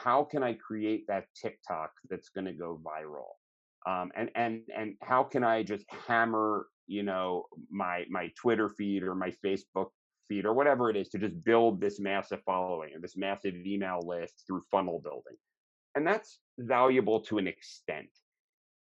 how can I create that TikTok that's going to go viral? And how can I just hammer, my Twitter feed or my Facebook feed or whatever it is to just build this massive following and this massive email list through funnel building. And that's valuable to an extent.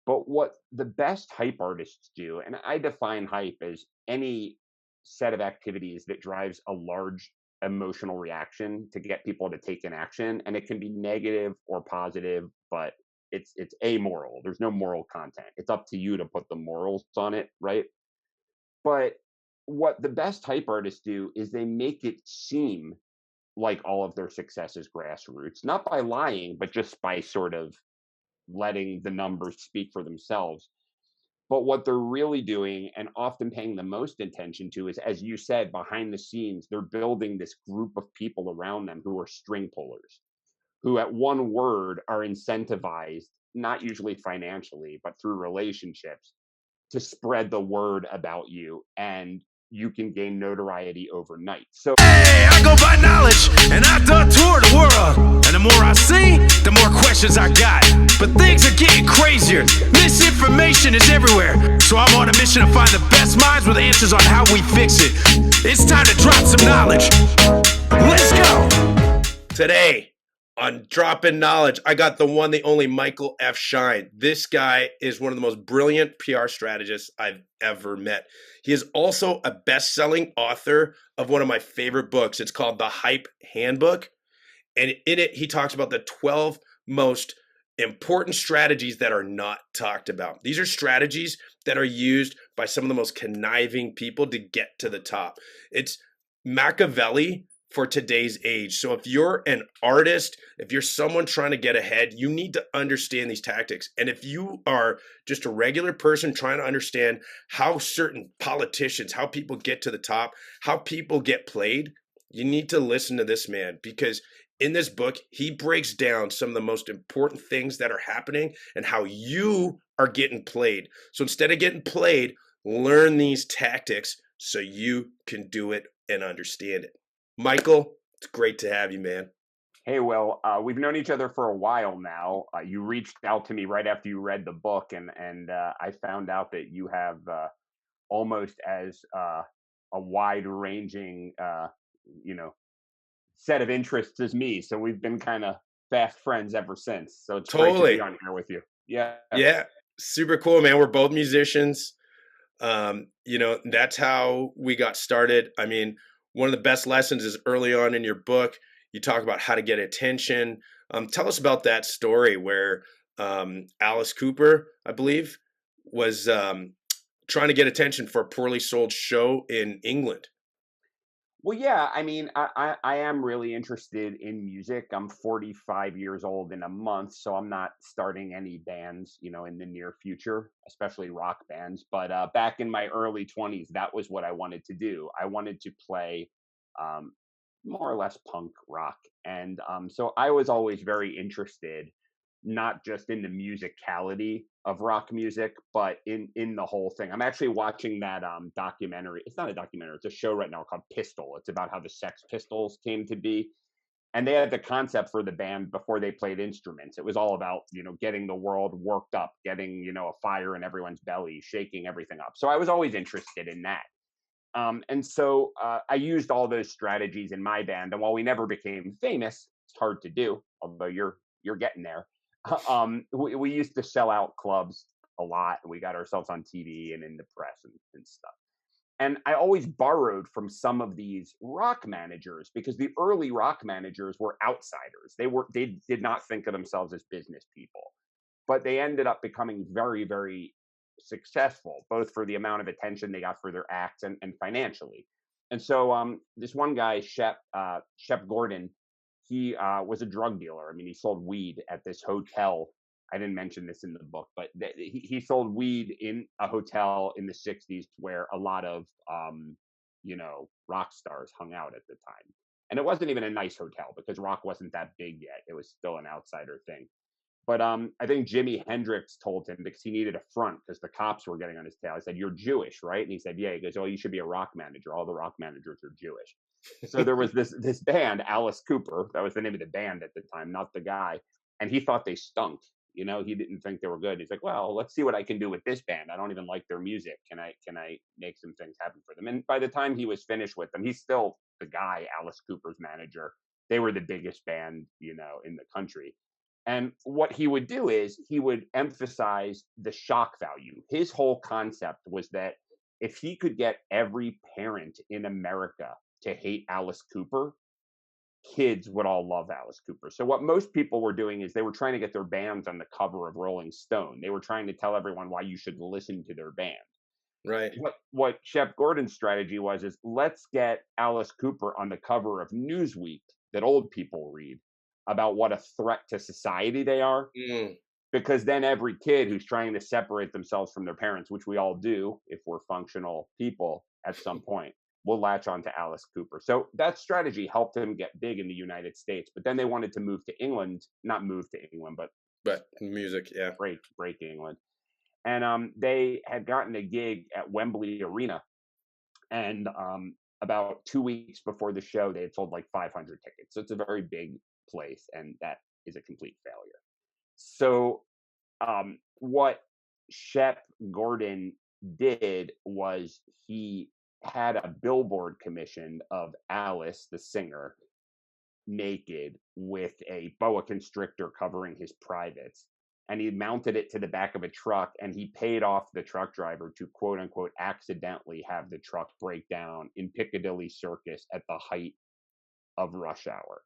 But what the best hype artists do, and I define hype as any set of activities that drives a large emotional reaction to get people to take an action, and it can be negative or positive, but it's amoral. There's no moral content. It's up to you to put the morals on it, right? But what the best hype artists do is they make it seem like all of their success is grassroots, not by lying, but just by sort of letting the numbers speak for themselves. But what they're really doing and often paying the most attention to is, as you said, behind the scenes, they're building this group of people around them who are string pullers, who at one word are incentivized, not usually financially, but through relationships, to spread the word about you, and you can gain notoriety overnight. So hey, I go by knowledge, and I done tour the world. And the more I see, the more questions I got. But things are getting crazier. Misinformation is everywhere. So I'm on a mission to find the best minds with answers on how we fix it. It's time to drop some knowledge. Let's go. Today, on Dropping Knowledge, I got the one, the only Michael F Schien. This guy is one of the most brilliant PR strategists I've ever met. He is also a best-selling author of one of my favorite books. It's called The Hype Handbook. And in it, he talks about the 12 most important strategies that are not talked about. These are strategies that are used by some of the most conniving people to get to the top. It's Machiavelli for today's age. So if you're an artist, if you're someone trying to get ahead, you need to understand these tactics. And if you are just a regular person trying to understand how certain politicians, how people get to the top, how people get played, you need to listen to this man, because in this book, he breaks down some of the most important things that are happening and how you are getting played. So instead of getting played, learn these tactics so you can do it and understand it. Michael, it's great to have you, man. Hey, Will, we've known each other for a while now. You reached out to me right after you read the book, and I found out that you have almost as a wide-ranging, set of interests as me. So we've been kind of fast friends ever since. So it's great to be on here with you. Yeah. Yeah, super cool, man. We're both musicians. That's how we got started. I mean, one of the best lessons is early on in your book, you talk about how to get attention. Tell us about that story where Alice Cooper, I believe, was trying to get attention for a poorly sold show in England. Well, yeah, I mean, I am really interested in music. I'm 45 years old in a month, so I'm not starting any bands, in the near future, especially rock bands. But back in my early 20s, that was what I wanted to do. I wanted to play more or less punk rock. And so I was always very interested, not just in the musicality of rock music, but in the whole thing. I'm actually watching that documentary. It's not a documentary, it's a show right now called Pistol. It's about how the Sex Pistols came to be. And they had the concept for the band before they played instruments. It was all about, getting the world worked up, getting, a fire in everyone's belly, shaking everything up. So I was always interested in that. And so I used all those strategies in my band. And while we never became famous, it's hard to do, although you're getting there. We used to sell out clubs a lot. We got ourselves on TV and in the press and stuff. And I always borrowed from some of these rock managers, because the early rock managers were outsiders. They did not think of themselves as business people, but they ended up becoming very, very successful, both for the amount of attention they got for their acts and financially. And so this one guy, Shep Gordon, he was a drug dealer. I mean, he sold weed at this hotel. I didn't mention this in the book, but he sold weed in a hotel in the 60s where a lot of, rock stars hung out at the time. And it wasn't even a nice hotel because rock wasn't that big yet. It was still an outsider thing. But I think Jimi Hendrix told him, because he needed a front because the cops were getting on his tail. I said, "You're Jewish, right?" And he said, "Yeah." He goes, "Oh, you should be a rock manager. All the rock managers are Jewish." So there was this band, Alice Cooper. That was the name of the band at the time, not the guy. And he thought they stunk. He didn't think they were good. He's like, well, let's see what I can do with this band. I don't even like their music. Can I make some things happen for them? And by the time he was finished with them, he's still the guy, Alice Cooper's manager. They were the biggest band, in the country. And what he would do is he would emphasize the shock value. His whole concept was that if he could get every parent in America to hate Alice Cooper, kids would all love Alice Cooper. So what most people were doing is they were trying to get their bands on the cover of Rolling Stone. They were trying to tell everyone why you should listen to their band. Right. What Shep Gordon's strategy is let's get Alice Cooper on the cover of Newsweek that old people read about what a threat to society they are. Because then every kid who's trying to separate themselves from their parents, which we all do if we're functional people at some point, will latch on to Alice Cooper. So that strategy helped him get big in the United States. But then they wanted to move to England, not move to England, but music, yeah, break England. And they had gotten a gig at Wembley Arena, and about 2 weeks before the show, they had sold like 500 tickets. So it's a very big place, and that is a complete failure. So what Shep Gordon did was he had a billboard commissioned of Alice, the singer, naked with a boa constrictor covering his privates. And he mounted it to the back of a truck, and he paid off the truck driver to, quote unquote, accidentally have the truck break down in Piccadilly Circus at the height of rush hour.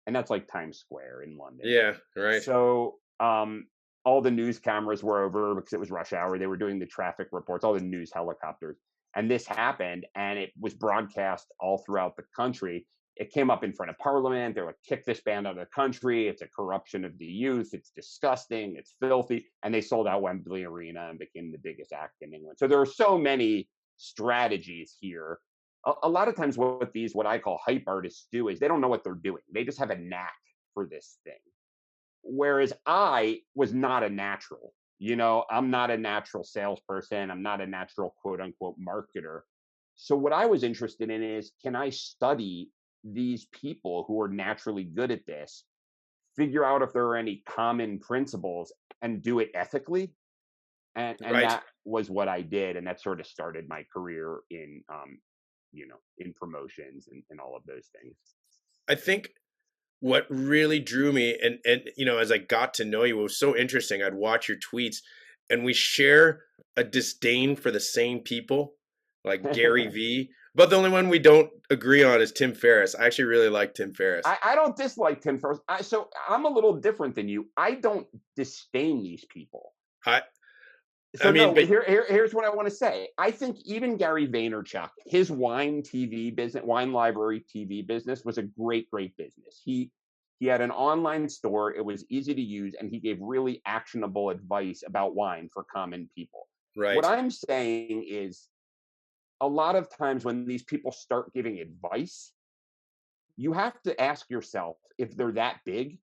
And that's like Times Square in London. Yeah, right. So all the news cameras were over because it was rush hour. They were doing the traffic reports, all the news helicopters. And this happened, and it was broadcast all throughout the country. It came up in front of Parliament. They're like, kick this band out of the country. It's a corruption of the youth. It's disgusting. It's filthy. And they sold out Wembley Arena and became the biggest act in England. So there are so many strategies here. A lot of times what I call hype artists do is they don't know what they're doing. They just have a knack for this thing. Whereas I was not a natural. I'm not a natural salesperson. I'm not a natural, quote unquote, marketer. So what I was interested in is, can I study these people who are naturally good at this, figure out if there are any common principles, and do it ethically? And right. That was what I did. And that sort of started my career in promotions and all of those things. I think what really drew me, and as I got to know you, it was so interesting. I'd watch your tweets, and we share a disdain for the same people, like Gary Vee. But the only one we don't agree on is Tim Ferriss. I actually really like Tim Ferriss. I don't dislike Tim Ferriss. So I'm a little different than you. I don't disdain these people. Here's what I want to say. I think even Gary Vaynerchuk, his wine library TV business was a great business. He had an online store. It was easy to use, and he gave really actionable advice about wine for common people. Right. What I'm saying is, a lot of times when these people start giving advice, you have to ask yourself, if they're that big,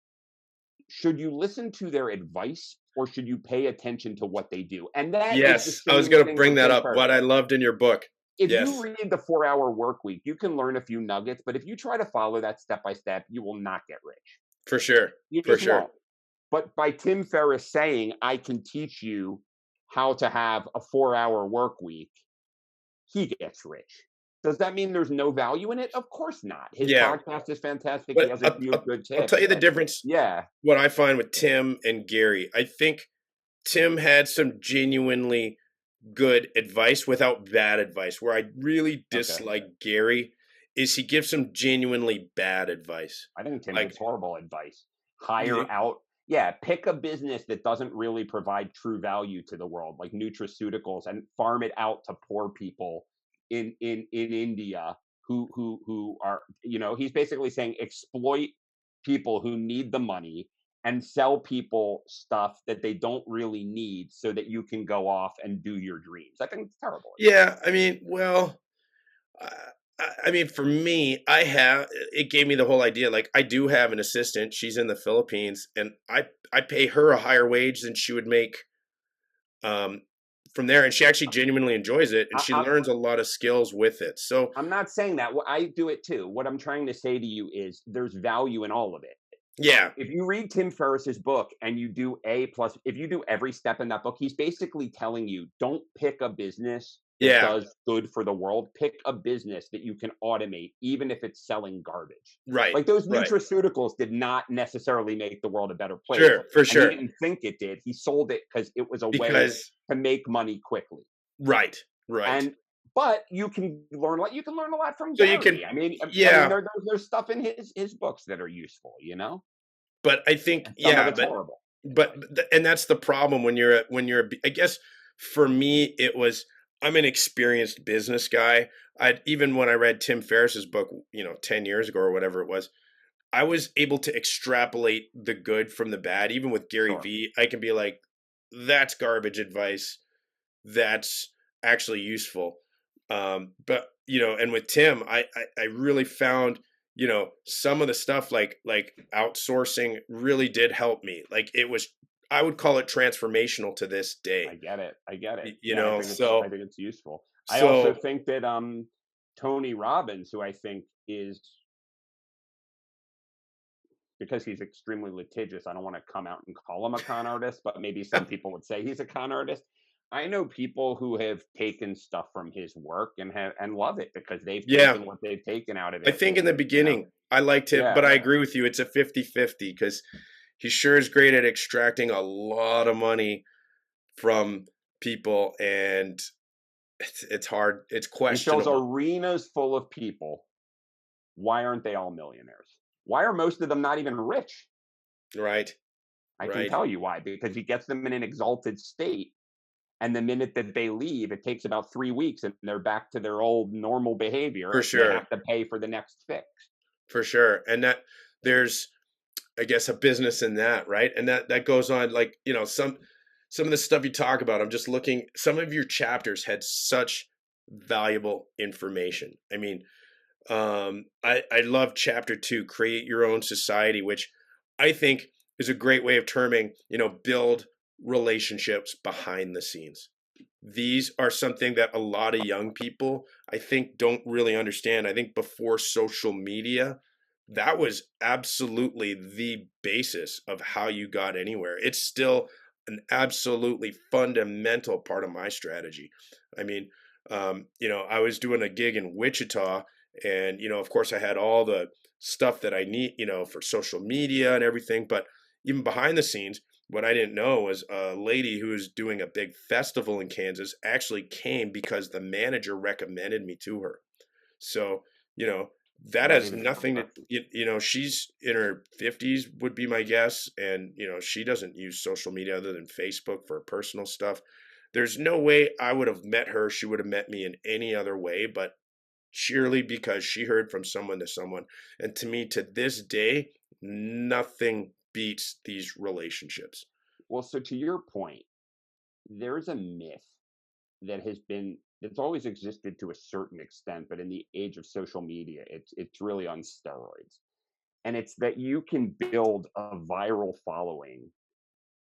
should you listen to their advice or should you pay attention to what they do? And that yes, I was going to bring that up. What I loved in your book. If you read the 4-Hour Work Week, you can learn a few nuggets, but if you try to follow that step by step, you will not get rich. For sure. You just won't. But by Tim Ferriss saying, I can teach you how to have a 4-hour work week, he gets rich. Does that mean there's no value in it? Of course not. His podcast is fantastic. But he has a few good tips. I'll tell you the difference. Yeah. What I find with Tim and Gary, I think Tim had some genuinely good advice without bad advice. Where I really dislike Gary is he gives some genuinely bad advice. I think Tim gives horrible advice. Hire out. Yeah, pick a business that doesn't really provide true value to the world, like nutraceuticals, and farm it out to poor people in India who are, he's basically saying exploit people who need the money and sell people stuff that they don't really need so that you can go off and do your dreams. I think it's terrible. Yeah, for me, it gave me the whole idea. Like, I do have an assistant. She's in the Philippines, and I pay her a higher wage than she would make from there, and she actually genuinely enjoys it, and she I, learns a lot of skills with it. So I'm not saying that. Well, I do it too. What I'm trying to say to you is there's value in all of it. yeah, If you read Tim Ferriss's book and you do if you do every step in that book, he's basically telling you don't pick a business that yeah, does good for the world. Pick a business that you can automate, even if it's selling garbage. right, Like those right, nutraceuticals did not necessarily make the world a better place. sure, for And he sure, didn't think it did. He sold it because it was a way because to make money quickly. right, right. And but you can learn a lot from So you can, Gary. I mean, yeah, there's stuff in his books that are useful, but I think, and some of yeah, it's horrible. and that's the problem when I guess for me it was, I'm an experienced business guy. I even when I read Tim Ferriss's book, 10 years ago or whatever it was, I was able to extrapolate the good from the bad. Even with Gary Sure. Vee, I can be like, that's garbage advice. That's actually useful. But and with Tim, I really found, some of the stuff like outsourcing really did help me. Like it was, I would call it transformational to this day. I get it. I get it. You Yeah, know, I so think it's useful. I also so think that Tony Robbins, who I think is because he's extremely litigious, I don't want to come out and call him a con artist, but maybe some people would say he's a con artist. I know people who have taken stuff from his work and love it because they've yeah, taken what they've taken out of I it. think in the beginning I liked him, Yeah, but I agree with you. It's a 50-50 because he sure is great at extracting a lot of money from people, and it's hard. It's he fills questionable, arenas full of people. Why aren't they all millionaires? Why are most of them not even rich? right? I can Right. tell you why, because he gets them in an exalted state. And the minute that they leave, it takes about 3 weeks and they're back to their old normal behavior For and they sure. have to pay for the next fix. For sure. And that there's, I guess, a business in that, right? And that goes on, like, some of the stuff you talk about. I'm just looking, some of your chapters had such valuable information. I mean, I love chapter 2, create your own society, which I think is a great way of terming, build relationships behind the scenes. These are something that a lot of young people, I think, don't really understand. I think before social media, that was absolutely the basis of how you got anywhere. It's still an absolutely fundamental part of my strategy. I mean, I was doing a gig in Wichita, and of course, I had all the stuff that I need, for social media and everything. But even behind the scenes, what I didn't know was a lady who was doing a big festival in Kansas actually came because the manager recommended me to her. So, you know, that Not has even nothing to, she's in her 50s, would be my guess. And, she doesn't use social media other than Facebook for personal stuff. There's no way I would have met her. She would have met me in any other way, but surely because she heard from someone to someone. And to me, to this day, nothing beats these relationships. Well, so to your point, there's a myth that's always existed to a certain extent, but in the age of social media, it's really on steroids. And it's that you can build a viral following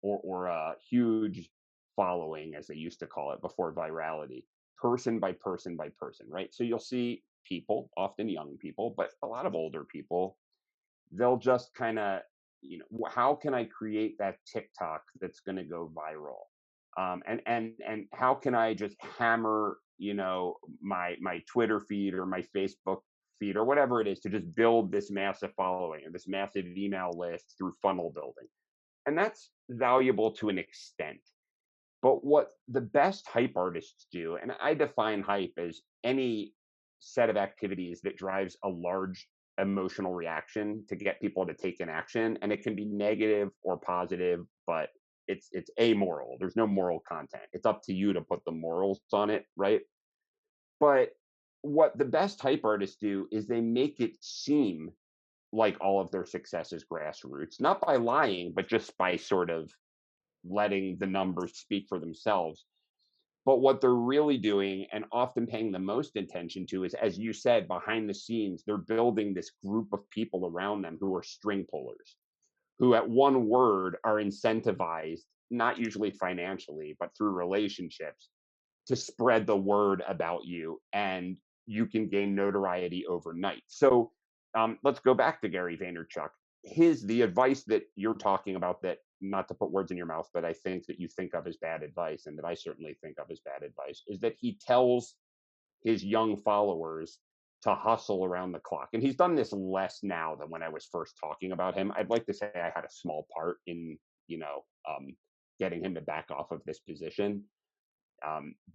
or a huge following, as they used to call it before virality, person by person by person, right? So you'll see people, often young people, but a lot of older people, they'll just kind of, how can I create that TikTok that's going to go viral? And how can I just hammer, my Twitter feed or my Facebook feed or whatever it is to just build this massive following or this massive email list through funnel building? And that's valuable to an extent. But what the best hype artists do, and I define hype as any set of activities that drives a large emotional reaction to get people to take an action, and it can be negative or positive, but it's amoral. There's no moral content. It's up to you to put the morals on it, right? But what the best hype artists do is they make it seem like all of their success is grassroots, not by lying, but just by sort of letting the numbers speak for themselves. But what they're really doing and often paying the most attention to is, as you said, behind the scenes, they're building this group of people around them who are string pullers, who at one word are incentivized, not usually financially, but through relationships to spread the word about you, and you can gain notoriety overnight. So let's go back to Gary Vaynerchuk. The advice that you're talking about, that, not to put words in your mouth, but I think that you think of as bad advice, and that I certainly think of as bad advice, is that he tells his young followers to hustle around the clock. And he's done this less now than when I was first talking about him. I'd like to say I had a small part in, getting him to back off of this position.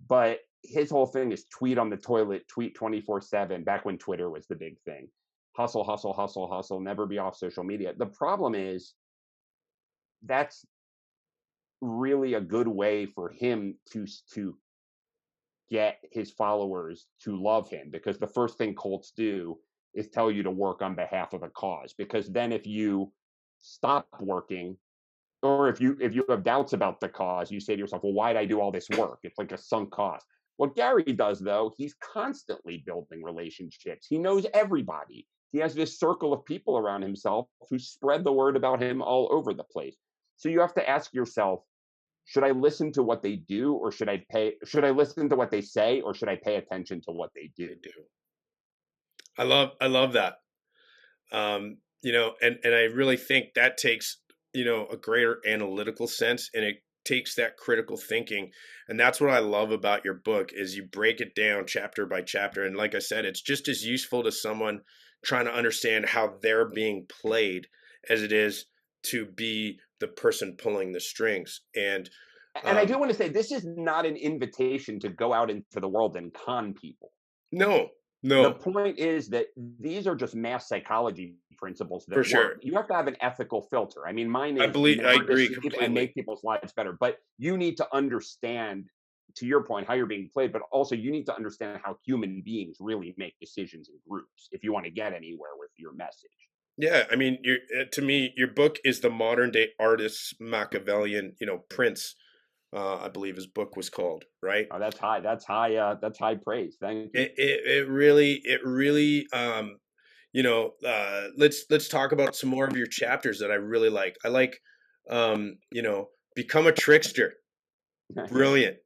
But his whole thing is tweet on the toilet, tweet 24/7, back when Twitter was the big thing. Hustle, hustle, hustle, hustle, never be off social media. The problem is that's really a good way for him to get his followers to love him, because the first thing cults do is tell you to work on behalf of a cause. Because then if you stop working, or if you have doubts about the cause, you say to yourself, well, why did I do all this work? It's like a sunk cost. What Gary does, though, he's constantly building relationships. He knows everybody. He has this circle of people around himself who spread the word about him all over the place. So you have to ask yourself, should I listen to what they do, or should I listen to what they say, or should I pay attention to what they do? I love that. And I really think that takes, a greater analytical sense, and it takes that critical thinking. And that's what I love about your book, is you break it down chapter by chapter. And like I said, it's just as useful to someone trying to understand how they're being played as it is to be the person pulling the strings. And I do want to say, this is not an invitation to go out into the world and con people. No. The point is that these are just mass psychology principles that for sure work. You have to have an ethical filter. I mean, mine is I agree completely. and make people's lives better. But you need to understand, to your point, how you're being played, but also you need to understand how human beings really make decisions in groups if you want to get anywhere with your message. Yeah, I mean, to me, your book is the modern day artist's Machiavellian, prince. I believe his book was called, right? Oh, that's high. That's high praise. Thank you. It really, let's talk about some more of your chapters that I really like. I like, become a trickster. Brilliant.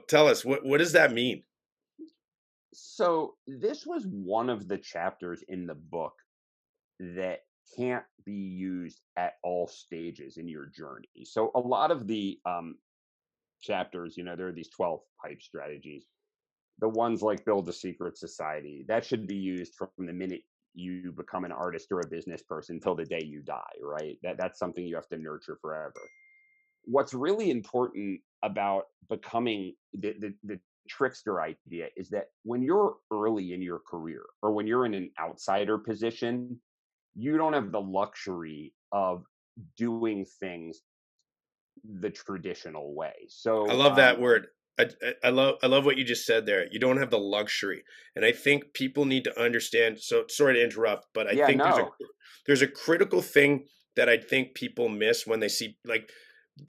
Tell us, what does that mean? So this was one of the chapters in the book that can't be used at all stages in your journey. So a lot of the chapters, there are these 12 hype strategies. The ones like build a secret society, that should be used from the minute you become an artist or a business person till the day you die, right? That's something you have to nurture forever. What's really important about becoming the trickster idea is that when you're early in your career, or when you're in an outsider position, you don't have the luxury of doing things the traditional way. So I love that word. I love what you just said there. You don't have the luxury, and I think people need to understand. So sorry to interrupt, but I think there's a critical thing that I think people miss when they see, like,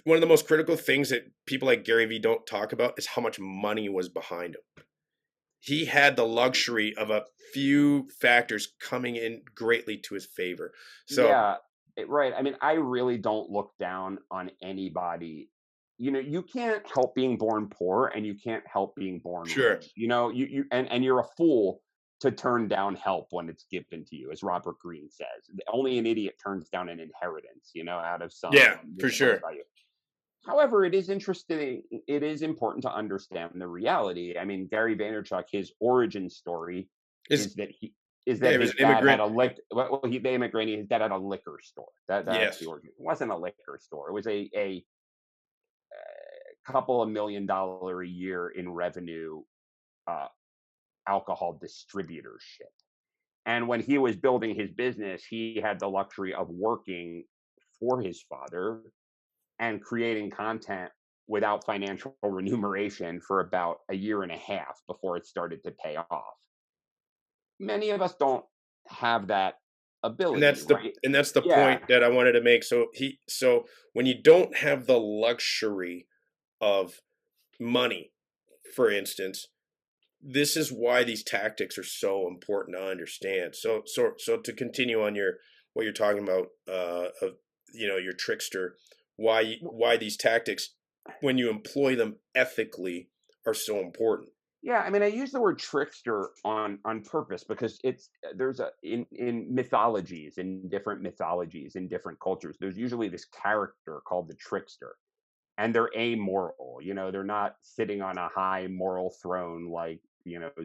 one of the most critical things that people like Gary Vee don't talk about is how much money was behind him. He had the luxury of a few factors coming in greatly to his favor. So yeah, right. I mean, I really don't look down on anybody. You can't help being born poor, and you can't help being born rich. And you're a fool to turn down help when it's given to you, as Robert Greene says. Only an idiot turns down an inheritance, out of some for sure. value. However, it is interesting. It is important to understand the reality. I mean, Gary Vaynerchuk, his origin story is that his dad had they immigrated. His dad had a liquor store. That's the origin. It wasn't a liquor store. It was a couple of $1 million a year in revenue alcohol distributorship. And when he was building his business, he had the luxury of working for his father and creating content without financial remuneration for about a year and a half before it started to pay off. Many of us don't have that ability. And that's the point that I wanted to make. So when you don't have the luxury of money, for instance, this is why these tactics are so important to understand. So to continue on what you're talking about, your trickster, why these tactics, when you employ them ethically, are so important. Yeah, I mean, I use the word trickster on purpose because there's a in mythologies, in different mythologies, in different cultures, there's usually this character called the trickster, and they're amoral. They're not sitting on a high moral throne like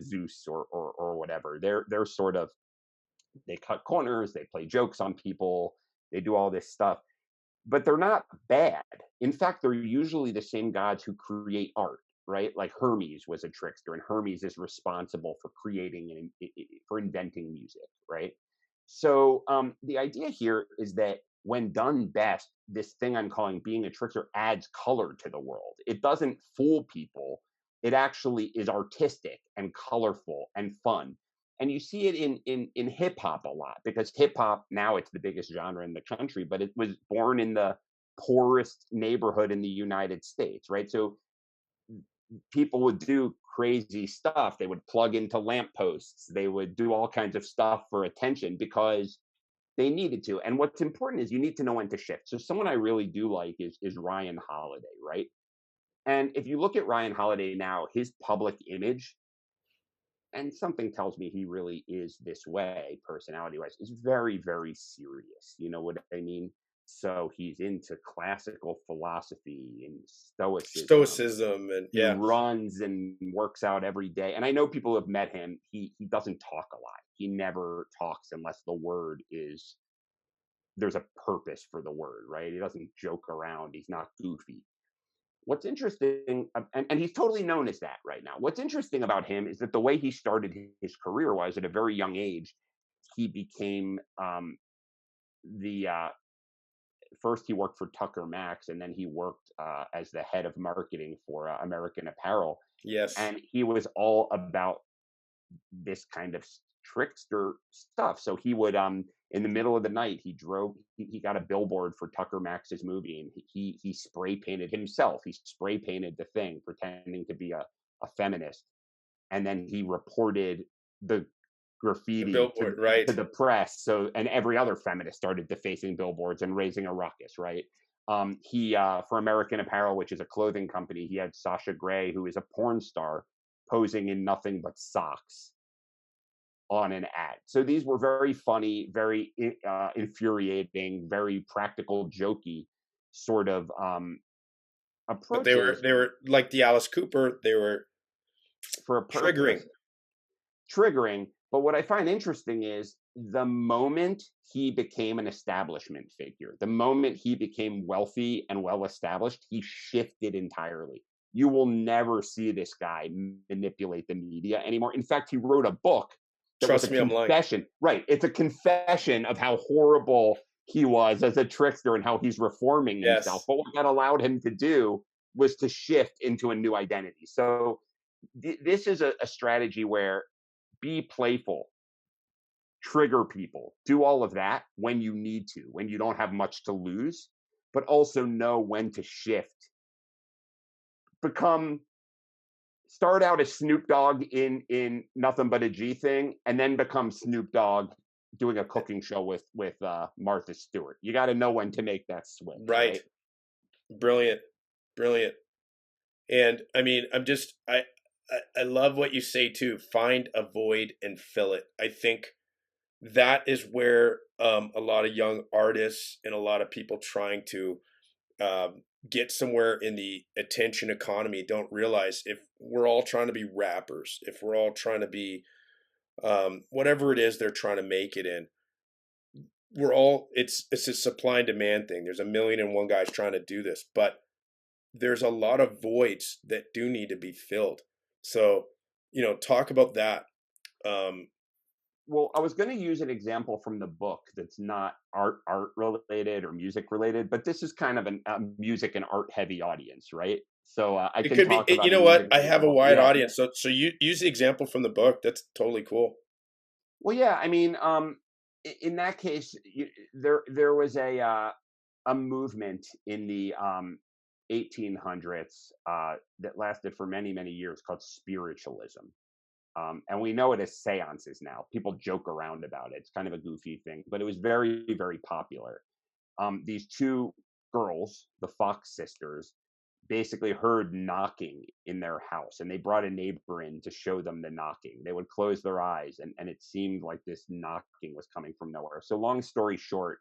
Zeus or whatever. They're sort of, they cut corners, they play jokes on people, they do all this stuff, but they're not bad. In fact, they're usually the same gods who create art, right? Like Hermes was a trickster, and Hermes is responsible for creating and for inventing music, right? So the idea here is that when done best, this thing I'm calling being a trickster adds color to the world. It doesn't fool people. It actually is artistic and colorful and fun. And you see it in hip hop a lot, because hip hop now, it's the biggest genre in the country, but it was born in the poorest neighborhood in the United States, right? So people would do crazy stuff. They would plug into lampposts. They would do all kinds of stuff for attention because they needed to. And what's important is you need to know when to shift. So someone I really do like is Ryan Holiday, right? And if you look at Ryan Holiday now, his public image, and something tells me he really is this way, personality wise, is very, very serious. You know what I mean? So he's into classical philosophy and stoicism. Stoicism, and He runs and works out every day. And I know people who have met him. He doesn't talk a lot. He never talks unless the word is, there's a purpose for the word, right? He doesn't joke around. He's not goofy. What's interesting, and he's totally known as that right now. What's interesting about him is that the way he started his career was, at a very young age, he became the first he worked for Tucker Max, and then he worked as the head of marketing for American Apparel. Yes. And he was all about this kind of trickster stuff. So he would, in the middle of the night, he got a billboard for Tucker Max's movie, and he spray painted himself. He spray painted the thing, pretending to be a feminist. And then he reported the graffiti billboard, right, to the press. So, and every other feminist started defacing billboards and raising a ruckus, right? He for American Apparel, which is a clothing company, he had Sasha Grey, who is a porn star, posing in nothing but socks on an ad. So these were very funny, very infuriating, very practical, jokey sort of approaches. But they were like the Alice Cooper. They were for a purpose. Triggering. But what I find interesting is the moment he became an establishment figure, the moment he became wealthy and well established, he shifted entirely. You will never see this guy manipulate the media anymore. In fact, he wrote a book that Trust was me, a I'm lying. confession. Right. It's a confession of how horrible he was as a trickster and how he's reforming himself. But what that allowed him to do was to shift into a new identity. So this is a strategy where be playful, trigger people, do all of that when you need to, when you don't have much to lose, but also know when to shift. Start out as Snoop Dogg in Nothing But a G Thing, and then become Snoop Dogg doing a cooking show with Martha Stewart. You got to know when to make that switch. Right. Brilliant. And I mean, I love what you say too. Find a void and fill it. I think that is where a lot of young artists and a lot of people trying to get somewhere in the attention economy don't realize, if we're all trying to be rappers, if we're all trying to be whatever it is they're trying to make it in, it's a supply and demand thing. There's 1,000,001 guys trying to do this, but there's a lot of voids that do need to be filled. So, talk about that. Well, I was going to use an example from the book that's not art related or music related, but this is kind of a music and art heavy audience, right? So I can talk about. You know what? I have a wide audience, so you use the example from the book. That's totally cool. Well, yeah, I mean, in that case, there was a movement in the 1800s that lasted for many, many years called spiritualism. And we know it as seances now. People joke around about it. It's kind of a goofy thing, but it was very, very popular. These two girls, the Fox sisters, basically heard knocking in their house, and they brought a neighbor in to show them the knocking. They would close their eyes, and it seemed like this knocking was coming from nowhere. So long story short,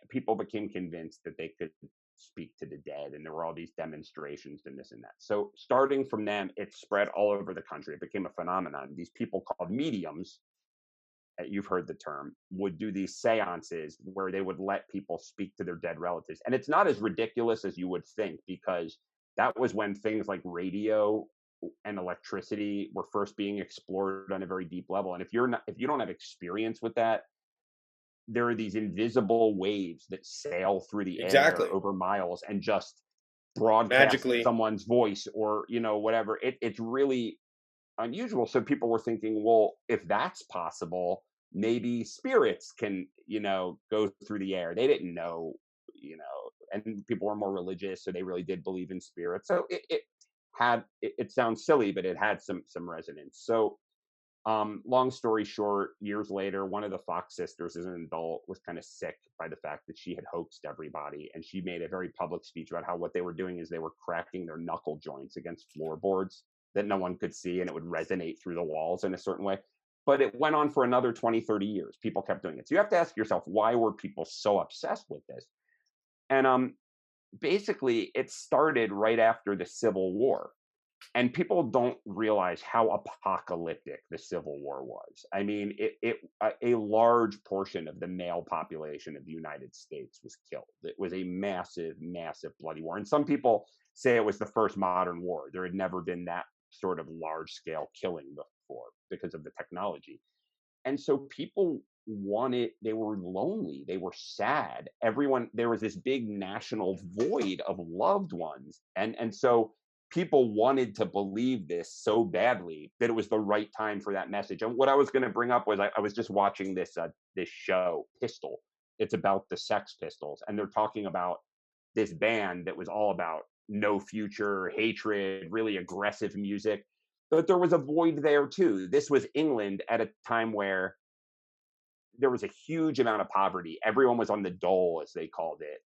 people became convinced that they could speak to the dead, and there were all these demonstrations and this and that. So starting from them, it spread all over the country. It became a phenomenon. These people called mediums, you've heard the term, would do these seances where they would let people speak to their dead relatives. And it's not as ridiculous as you would think, because that was when things like radio and electricity were first being explored on a very deep level. And if you don't have experience with that, there are these invisible waves that sail through the air Exactly. over miles and just broadcast Magically. someone's voice, or whatever. It's really unusual. So people were thinking, well, if that's possible, maybe spirits can go through the air. They didn't know, and people were more religious, so they really did believe in spirits. So it sounds silly, but it had some resonance. So long story short, years later, one of the Fox sisters, as an adult, was kind of sick by the fact that she had hoaxed everybody. And she made a very public speech about how what they were doing is they were cracking their knuckle joints against floorboards that no one could see, and it would resonate through the walls in a certain way. But it went on for another 20, 30 years. People kept doing it. So you have to ask yourself, why were people so obsessed with this? And basically, it started right after the Civil War. And people don't realize how apocalyptic the Civil War was. I mean, a large portion of the male population of the United States was killed. It was a massive, massive bloody war. And some people say it was the first modern war. There had never been that sort of large scale killing before because of the technology. And so people they were lonely, they were sad. There was this big national void of loved ones. And so people wanted to believe this so badly that it was the right time for that message. And what I was going to bring up was I was just watching this show, Pistol. It's about the Sex Pistols, and they're talking about this band that was all about no future, hatred, really aggressive music. But there was a void there too. This was England at a time where there was a huge amount of poverty. Everyone was on the dole, as they called it.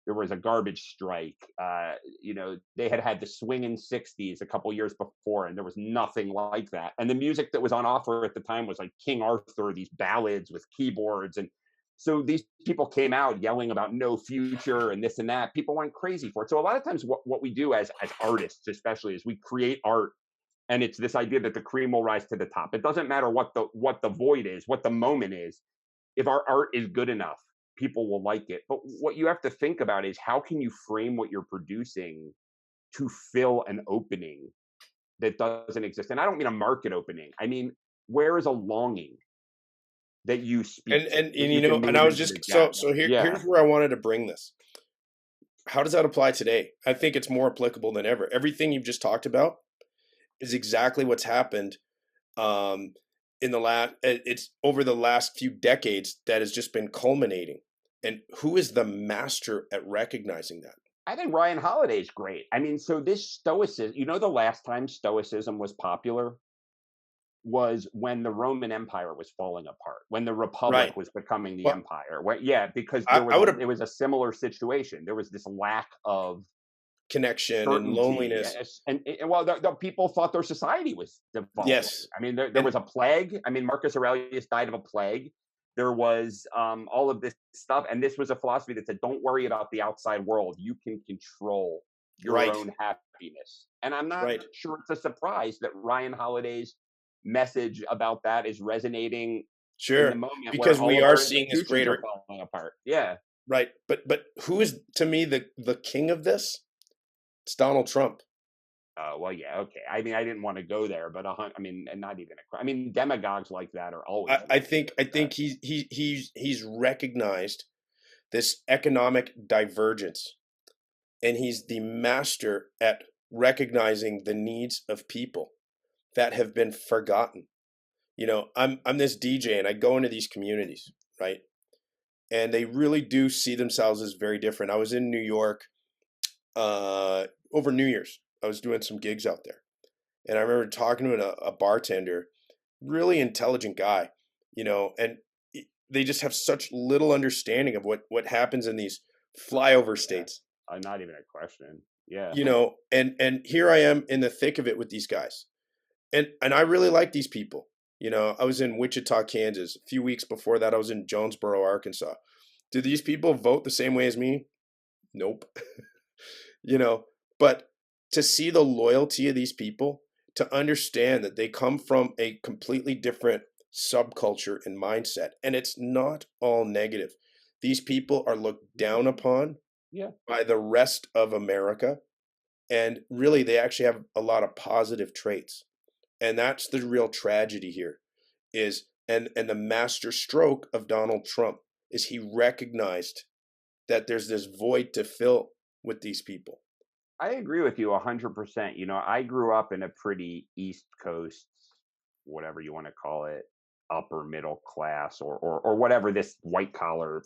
There was a garbage strike. They had the swinging 60s a couple years before, and there was nothing like that. And the music that was on offer at the time was like King Arthur, these ballads with keyboards. And so these people came out yelling about no future and this and that. People went crazy for it. So a lot of times what we do as artists, especially, is we create art. And it's this idea that the cream will rise to the top. It doesn't matter what the void is, what the moment is. If our art is good enough, people will like it. But what you have to think about is, how can you frame what you're producing to fill an opening that doesn't exist? And I don't mean a market opening. I mean, where is a longing that you speak and I was just here's where I wanted to bring this. How does that apply today? I think it's more applicable than ever. Everything you've just talked about is exactly what's happened it's over the last few decades that has just been culminating. And who is the master at recognizing that? I think Ryan Holiday's great. I mean, so this stoicism, the last time stoicism was popular was when the Roman Empire was falling apart, when the Republic was becoming the empire. Because it was a similar situation. There was this lack of connection and loneliness, and the people thought their society was devolving. Yes, I mean there was a plague. I mean, Marcus Aurelius died of a plague. There was all of this stuff, and this was a philosophy that said, don't worry about the outside world. You can control your own happiness. And I'm not sure it's a surprise that Ryan Holiday's message about that is resonating in the moment, because we are seeing this greater falling apart. Yeah, right. But who is, to me, the king of this? It's Donald Trump. Well, yeah, okay. I mean, I didn't want to go there, but and not even demagogues like that are always. I think he's recognized this economic divergence, and he's the master at recognizing the needs of people that have been forgotten. I'm this DJ, and I go into these communities, right? And they really do see themselves as very different. I was in New York over New Year's. I was doing some gigs out there, and I remember talking to a bartender, really intelligent guy, and they just have such little understanding of what happens in these flyover states. Not even a question. Yeah. You know, and here I am in the thick of it with these guys. And I really like these people. You know, I was in Wichita, Kansas. A few weeks before that, I was in Jonesboro, Arkansas. Do these people vote the same way as me? Nope. You know, but to see the loyalty of these people, to understand that they come from a completely different subculture and mindset, and it's not all negative. These people are looked down upon Yeah. by the rest of America, and really they actually have a lot of positive traits. And that's the real tragedy here is and the master stroke of Donald Trump is he recognized that there's this void to fill with these people. I agree with you 100%. You know, I grew up in a pretty East Coast, whatever you want to call it, upper middle class or whatever this white collar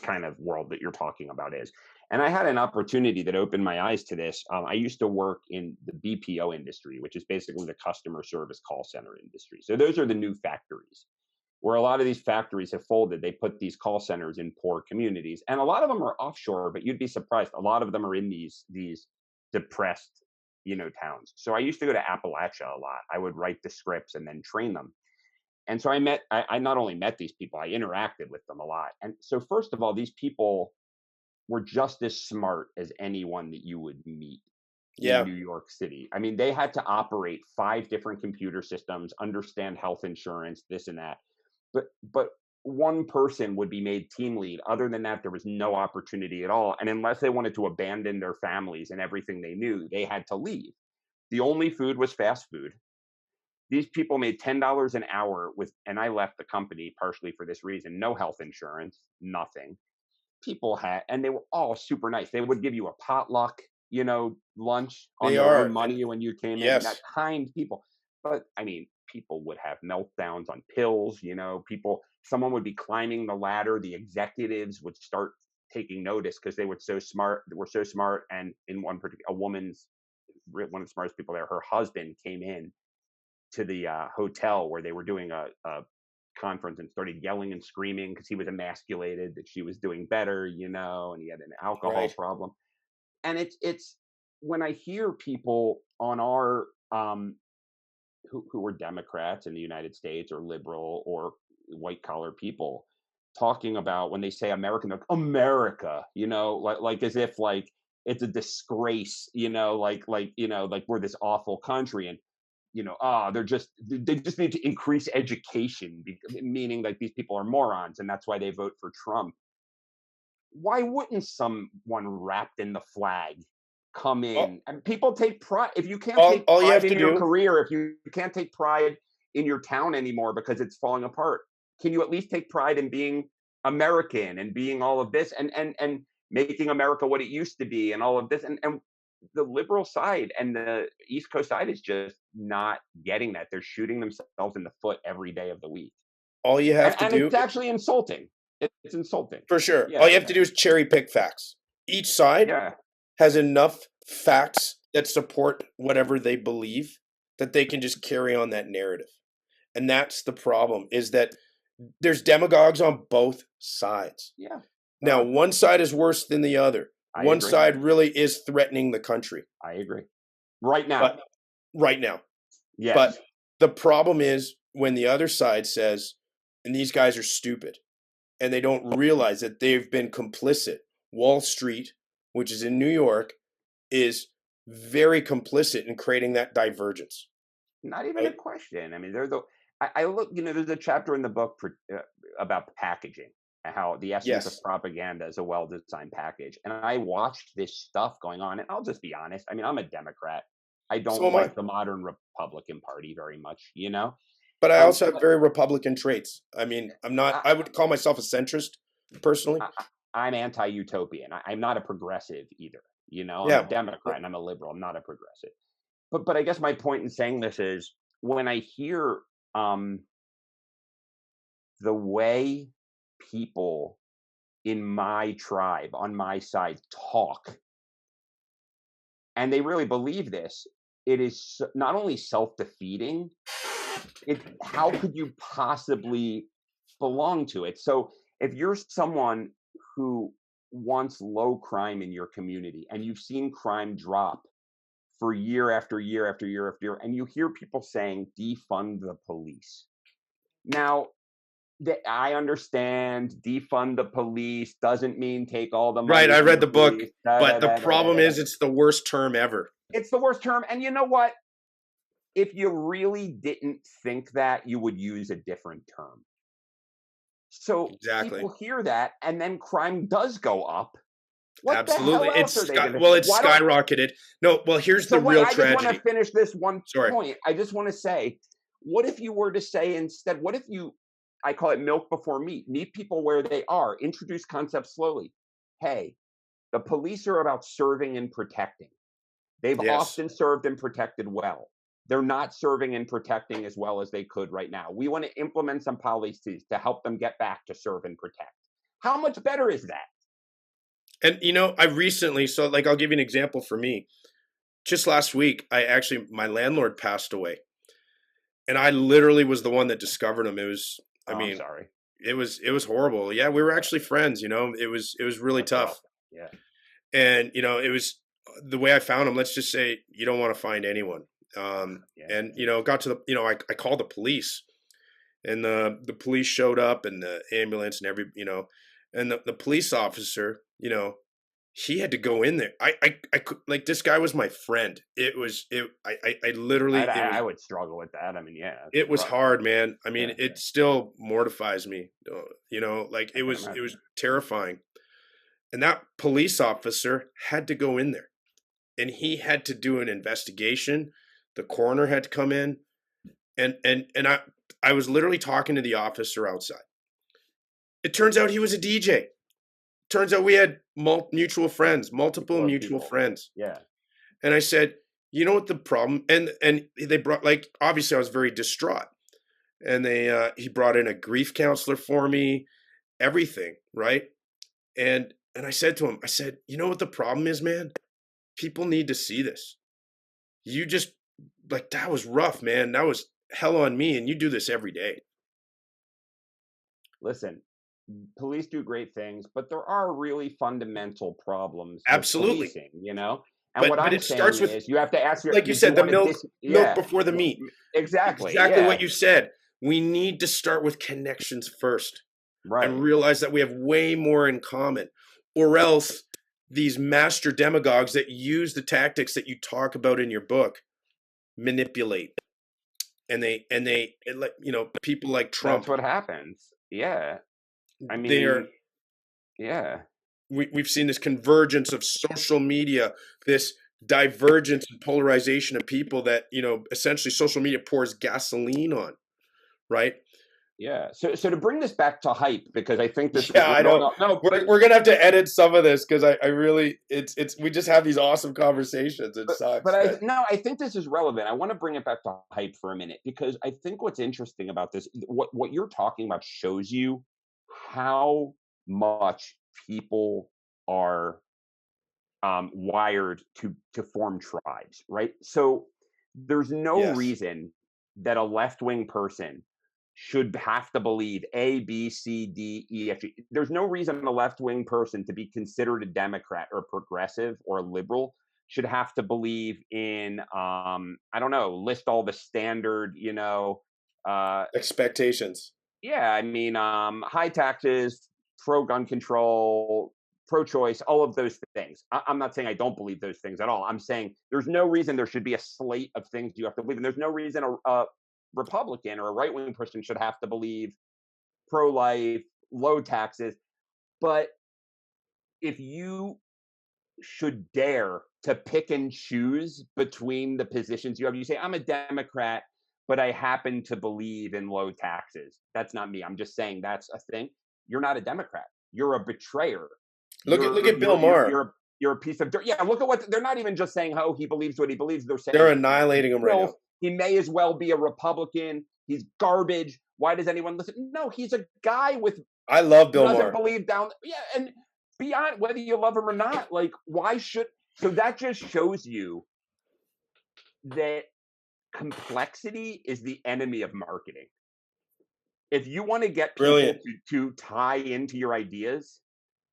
kind of world that you're talking about is. And I had an opportunity that opened my eyes to this. I used to work in the BPO industry, which is basically the customer service call center industry. So those are the new factories where a lot of these factories have folded. They put these call centers in poor communities, and a lot of them are offshore. But you'd be surprised, a lot of them are in these depressed, you know, towns. So I used to go to Appalachia a lot. I would write the scripts and then train them. And so I not only met these people, I interacted with them a lot. And so first of all, these people were just as smart as anyone that you would meet in Yeah, New York City. I mean, they had to operate 5 different computer systems, understand health insurance, this and that. But one person would be made team lead. Other than that, there was no opportunity at all. And unless they wanted to abandon their families and everything they knew, they had to leave. The only food was fast food. These people made $10 an hour with, and I left the company partially for this reason. No health insurance, nothing. People had, and they were all super nice. They would give you a potluck, you know, lunch on they their own are. And money when you came in. That yes, kind people. But I mean, people would have meltdowns on pills, you know, someone would be climbing the ladder. The executives would start taking notice because they were so smart. And in one particular, one of the smartest people there, her husband came in to the hotel where they were doing a conference and started yelling and screaming because he was emasculated that she was doing better, you know, and he had an alcohol right. problem. And it's when I hear people on our who are Democrats in the United States or liberal or white collar people talking about when they say American, like America, you know, like as if like it's a disgrace, you know, you know, like we're this awful country. And you know, they just need to increase education, meaning like these people are morons, and that's why they vote for Trump. Why wouldn't someone wrapped in the flag come All, in? And people take pride. If you can't all, take all you pride have in to your do, career, if you can't take pride in your town anymore because it's falling apart, can you at least take pride in being American and being all of this and making America what it used to be and all of this? And the liberal side and the East Coast side is just not getting that. They're shooting themselves in the foot every day of the week. all you And have to and do, it's actually insulting. It's insulting. for sure, all Yeah. you have to do is cherry pick facts. Each side Yeah. has enough facts that support whatever they believe that they can just carry on that narrative. And that's the problem is that there's demagogues on both sides. Yeah. No, Now, one side is worse than the other. I One agree. side really is threatening the country. I agree. Right now. But right now. But Yes. the problem is when the other side says, and these guys are stupid, and they don't realize that they've been complicit. Wall Street, which is in New York, is very complicit in creating that divergence. Not even a Right? question. I mean, I look, you know, there's a chapter in the book about packaging and how the essence of Yes. propaganda is a well-designed package. And I watched this stuff going on, and I'll just be honest. I mean, I'm a Democrat. I So don't am I. like the modern Republican Party very much, you know. But I also have But very Republican traits. I mean, I'm not, I, I would call myself a centrist personally. I'm anti-utopian. I'm not a progressive either. You know, I'm a Yeah. Democrat and I'm a liberal. I'm not a progressive. But I guess my point in saying this is when I hear um, the way people in my tribe on my side talk, and they really believe this, it is not only self-defeating. How could you possibly belong to it? So if you're someone who once low crime in your community and you've seen crime drop for year after year after year after year, and you hear people saying defund the police. Now, I understand defund the police doesn't mean take all the money. Right, I from read the book, police, but the problem is it's the worst term ever. It's the worst term. And you know what? If you really didn't think that, you would use a different term. So Exactly. people hear that, and then crime does go up. What Absolutely. the hell else are they gonna, Well, it's skyrocketed. No, well, here's the real tragedy. I just want to finish this one point. I just want to say, what if you were to say instead, what if you, I call it milk before meat, meet people where they are, introduce concepts slowly. Hey, the police are about serving and protecting. They've often served and protected well. They're not serving and protecting as well as they could right now. We want to implement some policies to help them get back to serve and protect. How much better is that? And, you know, I recently, so like, I'll give you an example for me. Just last week, my landlord passed away. And I literally was the one that discovered him. It was, I'm sorry. It was horrible. Yeah, we were actually friends, you know, it was really tough. Awesome. Yeah. And, you know, it was the way I found him. Let's just say you don't want to find anyone. And, you know, got to the, you know, I called the police, and the police showed up, and the ambulance and you know, and the police officer, you know, he had to go in there. I could, like, this guy was my friend. I literally, I would struggle with that. I mean, yeah, it was hard, man. I mean, it still mortifies me, you know, like it was terrifying. And that police officer had to go in there, and he had to do an investigation. The coroner had to come in, and I was literally talking to the officer outside. It turns out he was a DJ. Turns out we had multiple mutual friends. Yeah. And I said, you know what the problem? And they brought, like, obviously I was very distraught. And he brought in a grief counselor for me, everything, right? And I said to him, I said, you know what the problem is, man? People need to see this. You just, like, that was rough, man. That was hell on me, and you do this every day. Listen, police do great things, but there are really fundamental problems. Absolutely. With policing, you know? And what I'm saying is you have to ask like you said, the milk before the meat. Exactly. Exactly what you said. We need to start with connections first. Right. And realize that we have way more in common. Or else these master demagogues that use the tactics that you talk about in your book manipulate. And they like, you know, people like Trump. That's what happens. Yeah. I mean, we've seen this convergence of social media, this divergence and polarization of people that, you know, essentially social media pours gasoline on, right? Yeah. So to bring this back to hype, because I think this. Yeah, I know. No, we're gonna have to edit some of this because I really it's we just have these awesome conversations. It sucks. But I think this is relevant. I want to bring it back to hype for a minute, because I think what's interesting about this, what you're talking about, shows you how much people are wired to form tribes, right? So there's no reason that a left-wing person should have to believe A, B, C, D, E, F, G. There's no reason a left-wing person to be considered a Democrat or progressive or liberal should have to believe in, I don't know, list all the standard, you know, expectations. Yeah, I mean, high taxes, pro-gun control, pro-choice, all of those things. I'm not saying I don't believe those things at all. I'm saying there's no reason there should be a slate of things you have to believe in. There's no reason a Republican or a right-wing person should have to believe pro-life, low taxes. But if you should dare to pick and choose between the positions you have, you say, I'm a Democrat, but I happen to believe in low taxes. That's not me. I'm just saying that's a thing. You're not a Democrat. You're a betrayer. Look at Bill Maher. You're a piece of dirt. Yeah, look at what they're not even just saying, oh, he believes what he believes. They're saying they're annihilating him right now. He may as well be a Republican. He's garbage. Why does anyone listen? No, he's a guy with. I love Bill Maher. Doesn't believe down. Yeah, and beyond whether you love him or not, like, why should? So that just shows you that complexity is the enemy of marketing. If you want to get people to tie into your ideas,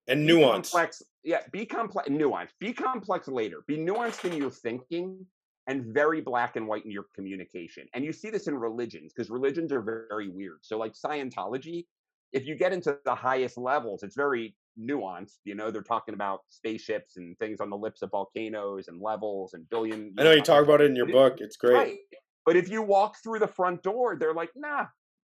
And be nuance. complex. Yeah, be complex, nuance. Be complex later. Be nuanced in your thinking and very black and white in your communication. And you see this in religions because religions are very, very weird. So, like Scientology, if you get into the highest levels, it's very nuanced. You know, they're talking about spaceships and things on the lips of volcanoes and levels and billion. I know you talk about it in your But book. It's great. right. But if you walk through the front door, they're like, nah,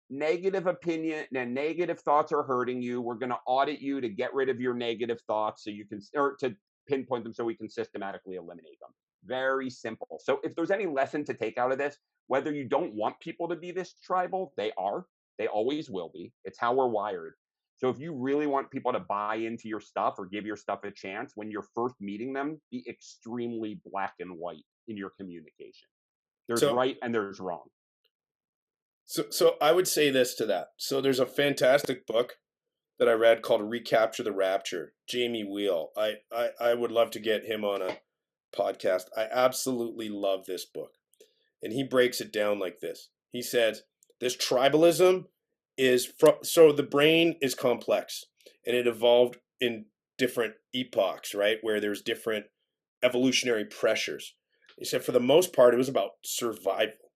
negative opinion and negative thoughts are hurting you. We're going to audit you to get rid of your negative thoughts so you can, or to pinpoint them so we can systematically eliminate them. Very simple. So if there's any lesson to take out of this, whether you don't want people to be this tribal, they are, they always will be. It's how we're wired. So if you really want people to buy into your stuff or give your stuff a chance, when you're first meeting them, be extremely black and white in your communication. There's So, right and there's wrong. so I would say this to that. So there's a fantastic book that I read called Recapture the Rapture. Jamie Wheel. I would love to get him on a podcast. I absolutely love this book. And he breaks it down like this. He says, this tribalism is from, so the brain is complex and it evolved in different epochs, right? Where there's different evolutionary pressures. He said for the most part, it was about survival.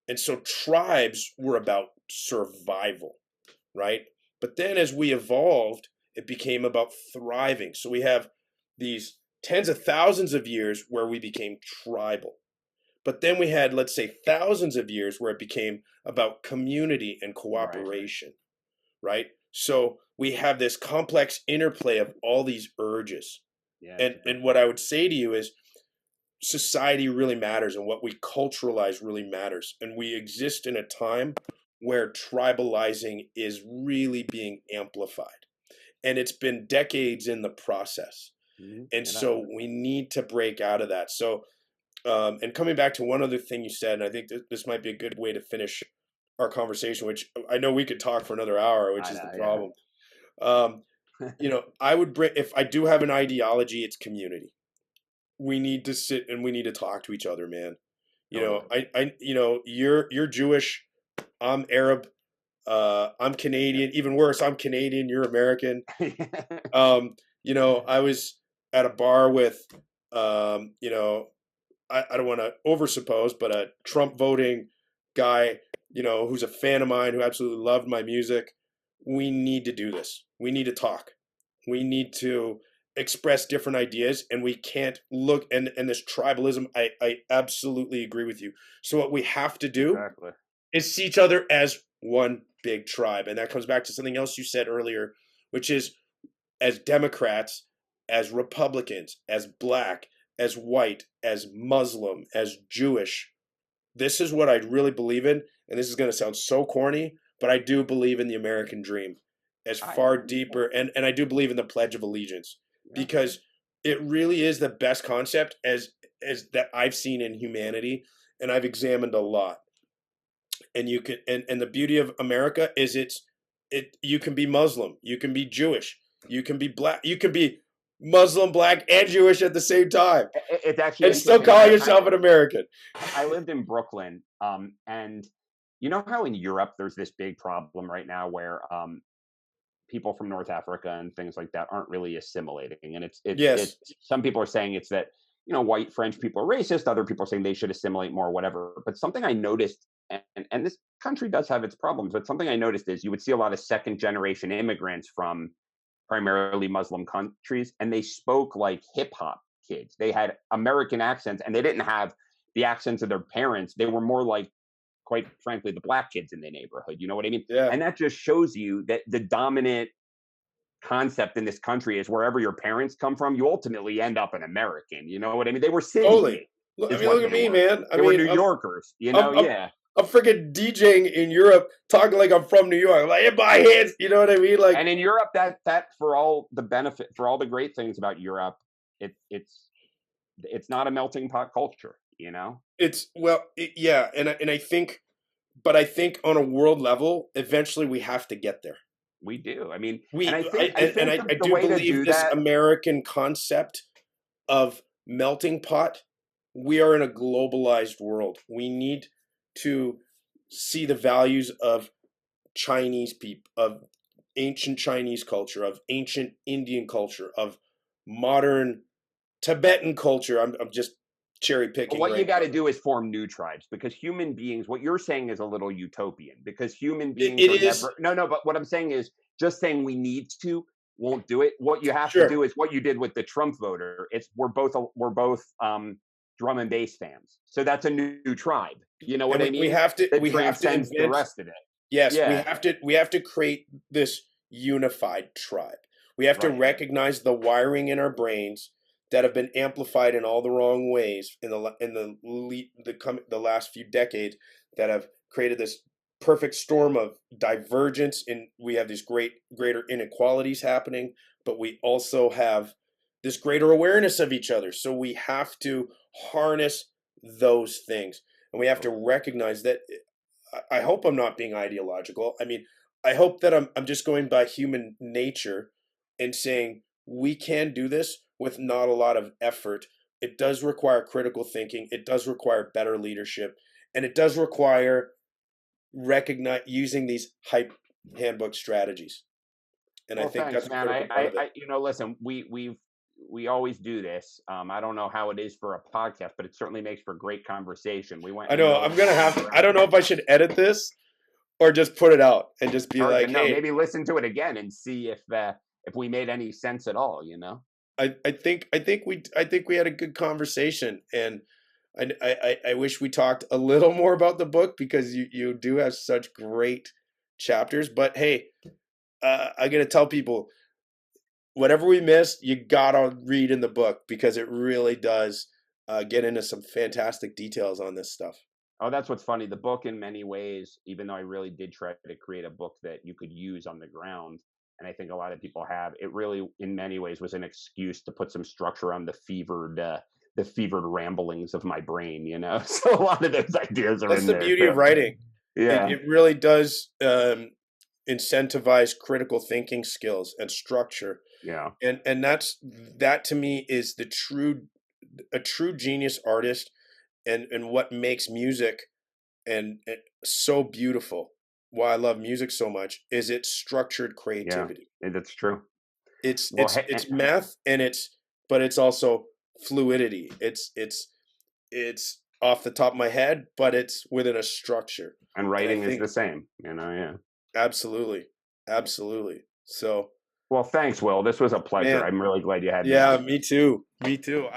And so tribes were about survival, right? But then as we evolved, it became about thriving. So we have these tens of thousands of years where we became tribal. But then we had, let's say, thousands of years where it became about community and cooperation, right? So we have this complex interplay of all these urges. Yeah, and what I would say to you is society really matters and what we culturalize really matters. And we exist in a time where tribalizing is really being amplified. And it's been decades in the process. Mm-hmm. And so we need to break out of that. So, and coming back to one other thing you said, and I think this might be a good way to finish our conversation, which I know we could talk for another hour, which is the problem. You know, I would bring, if I do have an ideology, it's community. We need to sit and we need to talk to each other, man. You know, you know, you're Jewish, I'm Arab, I'm Canadian, even worse, I'm Canadian, you're American. You know, I was at a bar with, you know, I don't want to oversuppose, but a Trump voting guy, you know, who's a fan of mine, who absolutely loved my music. We need to do this. We need to talk. We need to express different ideas, and we can't look, and this tribalism, I absolutely agree with you. So what we have to do is see each other as one big tribe. And that comes back to something else you said earlier, which is as Democrats, as Republicans, as Black, as white, as Muslim, as Jewish. This is what I really believe in, and this is going to sound so corny, but I do believe in the American dream as far deeper, and I do believe in the Pledge of Allegiance, because it really is the best concept as that I've seen in humanity, and I've examined a lot. And you can, and the beauty of America is you can be Muslim, you can be Jewish, you can be Black, you can be Muslim, Black, and Jewish at the same time. It's actually, and still call yourself an American. I lived in Brooklyn, and you know how in Europe there's this big problem right now where people from North Africa and things like that aren't really assimilating, and it's some people are saying it's that, you know, white French people are racist, other people are saying they should assimilate more, whatever. But something I noticed, and this country does have its problems, but something I noticed is you would see a lot of second generation immigrants from primarily Muslim countries, and they spoke like hip hop kids. They had American accents, and they didn't have the accents of their parents. They were more like, quite frankly, the Black kids in the neighborhood. You know what I mean? Yeah. And that just shows you that the dominant concept in this country is wherever your parents come from, you ultimately end up an American. You know what I mean? They were city. Totally. Look at me, man. They were New Yorkers. You know, I'm freaking DJing in Europe, talking like I'm from New York. I'm like, in my hands, you know what I mean? Like, and in Europe, that for all the benefit, for all the great things about Europe, it's not a melting pot culture. You know, and I think, but I think on a world level, eventually we have to get there. We do. I mean, I do believe this American concept of melting pot. We are in a globalized world. We need to see the values of Chinese people, of ancient Chinese culture, of ancient Indian culture, of modern Tibetan culture. I'm just cherry picking What you right got now. to do is form new tribes, because human beings, what you're saying is a little utopian, because human beings It are is, never, no, but what I'm saying is just saying we need to won't do it. What you have to sure. do is what you did with the Trump voter. It's we're both drum and bass fans. So that's a new tribe. You know And what I we mean? have to That we have to transcends the invent. rest of it. Yes, Yeah, we have to create this unified tribe. We have to right. recognize the wiring in our brains that have been amplified in all the wrong ways in the last few decades, that have created this perfect storm of divergence, and we have these greater inequalities happening, but we also have this greater awareness of each other. So we have to harness those things, and we have to recognize that. I hope I'm not being ideological. I mean, I hope that I'm just going by human nature and saying we can do this with not a lot of effort. It does require critical thinking. It does require better leadership, and it does require recognize using these hype handbook strategies. And I Well, think that's thanks, a man. critical part of it. Listen, we always do this. I don't know how it is for a podcast, but it certainly makes for great conversation. We went I in a know really I'm gonna long have to. I don't know direction. if I should edit this or just put it out and just be Or like, no, "Hey, maybe listen to it again and see if we made any sense at all. You know. I think we had a good conversation, and I wish we talked a little more about the book, because you do have such great chapters. But hey, I gotta tell people, whatever we missed, you gotta read in the book, because it really does get into some fantastic details on this stuff. Oh, that's what's funny. The book, in many ways, even though I really did try to create a book that you could use on the ground, and I think a lot of people have, it really, in many ways, was an excuse to put some structure on the fevered ramblings of my brain. You know, so a lot of those ideas are That's in the there beauty of too. writing. Yeah, It really does incentivize critical thinking skills and structure, yeah, and that to me is a true genius artist, and what makes music and so beautiful. Why I love music so much is its structured yeah. creativity. That's true. It's Well, it's it's math, and but it's also fluidity. It's off the top of my head, but it's within a structure. and And I writing is think the same. You know, yeah. absolutely, absolutely. So, Well, thanks, Will. This was a pleasure. man, I'm really glad you had me yeah, on. me too. Me too.